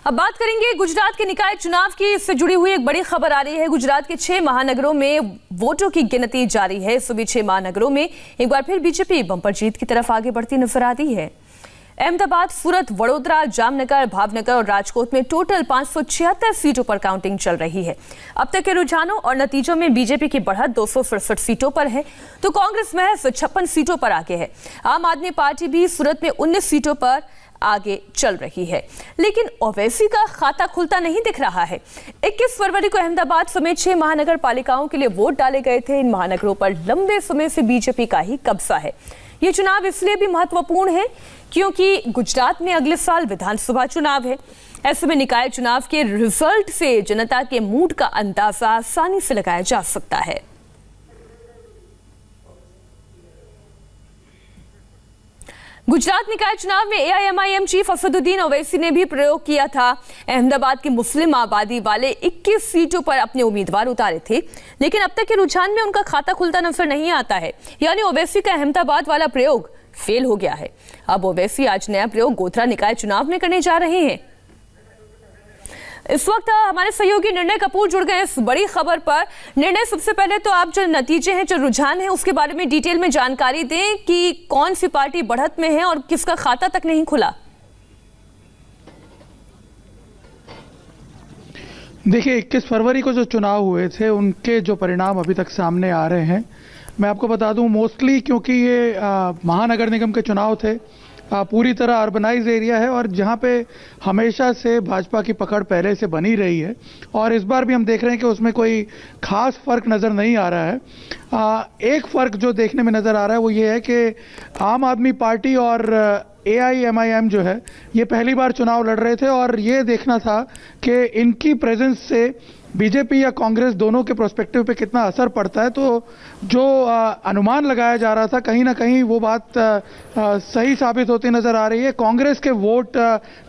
अब बात करेंगे गुजरात के निकाय चुनाव की। इससे जुड़ी हुई एक बड़ी खबर आ रही है। गुजरात के 6 महानगरों में वोटों की गिनती जारी है। सभी 6 महानगरों में एक बार फिर बीजेपी बंपर जीत की तरफ आगे बढ़ती नजर आती है। अहमदाबाद, सूरत, वडोदरा, जामनगर, भावनगर और राजकोट में टोटल 576 सीटों पर काउंटिंग चल रही है। अब तक के रुझानों और नतीजों में बीजेपी की बढ़त 267 सीटों पर है, तो कांग्रेस महज 56 सीटों पर आगे है। आम आदमी पार्टी भी सूरत में 19 सीटों पर आगे चल रही है, लेकिन ओवैसी का खाता खुलता नहीं दिख रहा है। 21 फरवरी को अहमदाबाद समेत 6 महानगर पालिकाओं के लिए वोट डाले गए थे। इन महानगरों पर लंबे समय से बीजेपी का ही कब्जा है। ये चुनाव इसलिए भी महत्वपूर्ण है क्योंकि गुजरात में अगले साल विधानसभा चुनाव है। ऐसे में निकाय चुनाव के रिजल्ट से जनता के मूड का अंदाजा आसानी से लगाया जा सकता है। गुजरात निकाय चुनाव में एआईएमआईएम चीफ असदुद्दीन ओवैसी ने भी प्रयोग किया था। अहमदाबाद की मुस्लिम आबादी वाले 21 सीटों पर अपने उम्मीदवार उतारे थे, लेकिन अब तक के रुझान में उनका खाता खुलता नजर नहीं आता है। यानी ओवैसी का अहमदाबाद वाला प्रयोग फेल हो गया है। अब ओवैसी आज नया प्रयोग गोधरा निकाय चुनाव में करने जा रहे हैं। इस वक्त हमारे सहयोगी निर्णय कपूर जुड़ गए इस बड़ी खबर पर। निर्णय, सबसे पहले तो आप जो नतीजे हैं, जो रुझान है, उसके बारे में डिटेल में जानकारी दें कि कौन सी पार्टी बढ़त में है और किसका खाता तक नहीं खुला। देखिए, 21 फरवरी को जो चुनाव हुए थे उनके जो परिणाम अभी तक सामने आ रहे हैं, मैं आपको बता दूं, मोस्टली क्योंकि ये महानगर निगम के चुनाव थे, पूरी तरह अर्बनाइज एरिया है और जहाँ पे हमेशा से भाजपा की पकड़ पहले से बनी रही है और इस बार भी हम देख रहे हैं कि उसमें कोई खास फर्क नज़र नहीं आ रहा है। एक फ़र्क जो देखने में नज़र आ रहा है वो ये है कि आम आदमी पार्टी और एआईएमआईएम जो है ये पहली बार चुनाव लड़ रहे थे और ये देखना था कि इनकी प्रेजेंस से बीजेपी या कांग्रेस दोनों के प्रोस्पेक्टिव पे कितना असर पड़ता है। तो जो अनुमान लगाया जा रहा था, कहीं ना कहीं वो बात सही साबित होती नज़र आ रही है। कांग्रेस के वोट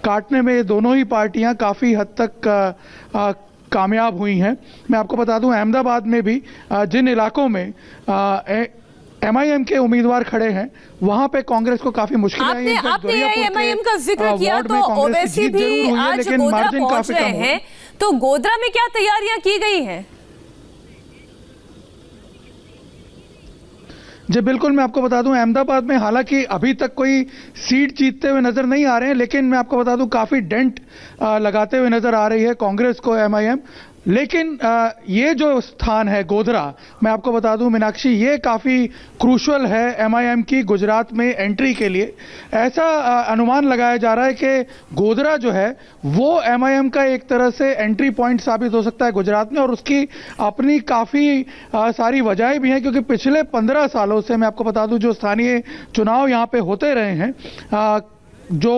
काटने में ये दोनों ही पार्टियां काफ़ी हद तक कामयाब हुई हैं। मैं आपको बता दूं, अहमदाबाद में भी जिन इलाकों में एमआईएम के उम्मीदवार खड़े हैं वहां पे कांग्रेस को काफी मुश्किल आई। आपने एमआईएम का जिक्र किया तो ओवैसी भी आज गोधरा पहुंच रहे हैं, तो गोधरा में क्या तैयारियां की गई हैं? जी बिल्कुल, मैं आपको बता दूं, अहमदाबाद में हालांकि अभी तक कोई सीट जीतते हुए नजर नहीं आ रहे हैं, लेकिन मैं आपको बता दूं काफी डेंट लगाते हुए नजर आ रही है कांग्रेस को एमआईएम। लेकिन ये जो स्थान है गोधरा, मैं आपको बता दूं मीनाक्षी, ये काफ़ी क्रूशल है एमआईएम की गुजरात में एंट्री के लिए। ऐसा अनुमान लगाया जा रहा है कि गोधरा जो है वो एमआईएम का एक तरह से एंट्री पॉइंट साबित हो सकता है गुजरात में और उसकी अपनी काफ़ी सारी वजहें भी हैं, क्योंकि पिछले 15 सालों से मैं आपको बता दूं जो स्थानीय चुनाव यहाँ पे होते रहे हैं, जो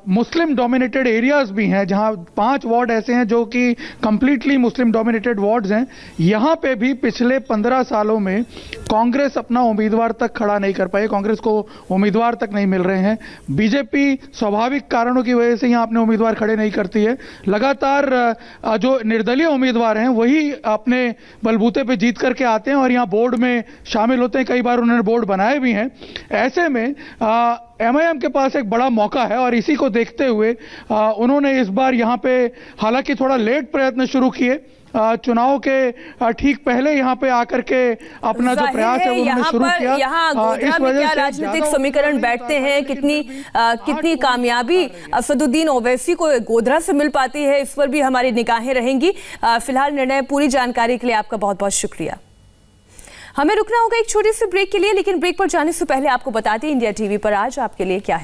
मुस्लिम डोमिनेटेड एरियाज भी हैं, जहां 5 वार्ड ऐसे हैं जो कि कंप्लीटली मुस्लिम डोमिनेटेड वार्ड्स हैं, यहां पे भी पिछले 15 सालों में कांग्रेस अपना उम्मीदवार तक खड़ा नहीं कर पाई। कांग्रेस को उम्मीदवार तक नहीं मिल रहे हैं। बीजेपी स्वाभाविक कारणों की वजह से यहां अपने उम्मीदवार खड़े नहीं करती है। लगातार जो निर्दलीय उम्मीदवार हैं वही अपने बलबूते पे जीत करके आते हैं और यहाँ बोर्ड में शामिल होते हैं। कई बार उन्होंने बोर्ड बनाए भी हैं। ऐसे में एमआईएम के पास एक बड़ा मौका है और इसी को देखते हुए उन्होंने इस बार यहाँ पे हालांकि थोड़ा लेट प्रयत्न शुरू किए, चुनाव के ठीक पहले यहाँ पे आकर के अपना जो प्रयास है वो उन्होंने शुरू किया। इस वजह से राजनीतिक समीकरण बैठते हैं, कितनी कामयाबी असदुद्दीन ओवैसी को गोधरा से मिल पाती है, इस पर भी हमारी निगाहें रहेंगी। फिलहाल निर्णय, पूरी जानकारी के लिए आपका बहुत बहुत शुक्रिया। हमें रुकना होगा एक छोटी सी ब्रेक के लिए, लेकिन ब्रेक पर जाने से पहले आपको बता दें इंडिया टीवी पर आज आपके लिए क्या है।